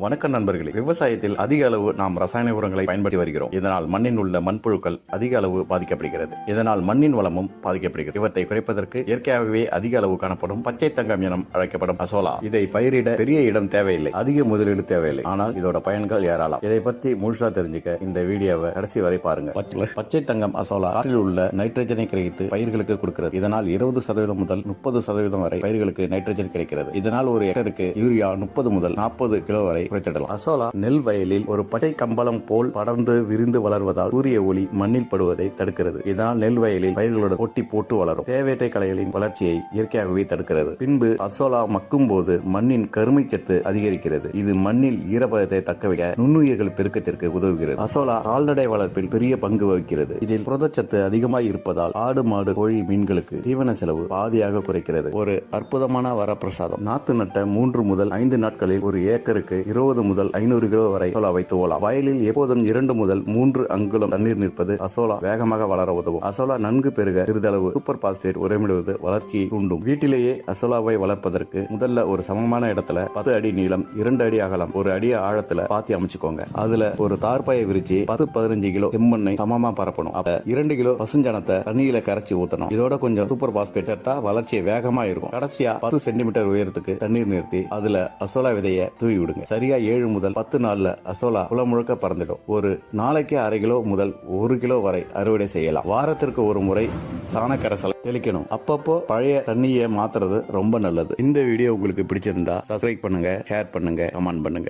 வணக்கம் நண்பர்களே. விவசாயத்தில் அதிக அளவு நாம் ரசாயன உரங்களை பயன்படுத்தி வருகிறோம். இதனால் மண்ணில் உள்ள மண்புழுக்கள் அதிக அளவு பாதிக்கப்படுகிறது. இதனால் மண்ணின் வளமும் பாதிக்கப்படுகிறது. இவற்றை குறைப்பதற்கு இயற்கையாகவே அதிக அளவு காணப்படும் பச்சை தங்கம் என அழைக்கப்படும் அசோலா. இதை பயிரிட பெரிய இடம் தேவையில்லை, அதிக முதலீடு தேவையில்லை. ஆனால் இதோட பயன்கள் ஏராளம். இதை பற்றி முழுசா தெரிஞ்சுக்க இந்த வீடியோவை கடைசி வரை பாருங்க. பச்சை தங்கம் அசோலா காற்றில் உள்ள நைட்ரஜனை கிரகித்து பயிர்களுக்கு கொடுக்கிறது. இதனால் 20% முதல் 30% வரை பயிர்களுக்கு நைட்ரஜன் கிடைக்கிறது. இதனால் ஒரு ஏக்கருக்கு யூரியா 30 முதல் 40 கிலோ வரை குறைத்திடலாம். அசோலா நெல் வயலில் ஒரு பச்சை கம்பளம் போல் படர்ந்து விரிந்து வளர்வதால் சூரிய ஒளி மண்ணில் படுவதை தடுக்கிறது. இதனால் நெல் வயலில் பயிர்களுடன் ஒட்டி போட்டு வளரும். தேவையற்ற களைகளின் வளர்ச்சியை இயற்கையாகவே தடுக்கிறது. பின்பு அசோலா மக்கும் போது மண்ணின் கருமை சத்து அதிகரிக்கிறது. இது மண்ணில் ஈரப்பதத்தை தக்கவைக்க நுண்ணுயிர்கள் பெருக்கத்திற்கு உதவுகிறது. அசோலா கால்நடை வளர்ப்பில் பெரிய பங்கு வகிக்கிறது. இதில் புரதச்சத்து அதிகமாக இருப்பதால் ஆடு மாடு கோழி மீன்களுக்கு தீவன செலவு பாதியாக குறைக்கிறது. ஒரு அற்புதமான வரப்பிரசாதம். நாத்து நட்ட 3 முதல் 5 நாட்களில் ஒரு ஏக்கருக்கு 20 முதல் 500 கிலோ வரை அசோலாவை துவலாம். வயலில் எப்போதும் 2 முதல் 3 அங்குலம் தண்ணீர் நிற்பது அசோலா வேகமாக வளர உதவும். அசோலா நன்கு பெருக சிறிதளவு சூப்பர் பாஸ்பேட் உரமிடுவது வளர்ச்சியை தூண்டும். வீட்டிலேயே அசோலாவை வளர்ப்பதற்கு முதல்ல ஒரு சமமான இடத்துல 10 அடி நீளம் 2 அடி அகலம் 1 அடி ஆழத்துல பாத்தி அமைச்சுக்கோங்க. அதுல ஒரு தார்பாயை விரிச்சு 10-15 கிலோ செம்மண்ணை சமமா பரப்பணும். அப்ப 2 கிலோ பசுஞ்சனத்தை தண்ணியில கரைச்சி ஊத்தணும். இதோட கொஞ்சம் சூப்பர் பாஸ்பேட் சேர்த்தா வளர்ச்சி வேகமா இருக்கும். கடைசியா 10 சென்டிமீட்டர் உயரத்துக்கு தண்ணீர் நிறுத்தி அதுல அசோலா விதைய தூவி விடுங்க. சரியா 7 முதல் 10 நாள்ல அசோலா குளம் முழுக்க பறந்துடும். ஒரு நாளைக்கு 1/2 கிலோ முதல் 1 கிலோ வரை அறுவடை செய்யலாம். வாரத்திற்கு ஒரு முறை சாணக்கரைசலை தெளிக்கணும். அப்பப்போ பழைய தண்ணியை மாத்துறது ரொம்ப நல்லது. இந்த வீடியோ உங்களுக்கு பிடிச்சிருந்தா சப்ஸ்கிரைப் பண்ணுங்க, ஷேர் பண்ணுங்க, கமெண்ட் பண்ணுங்க.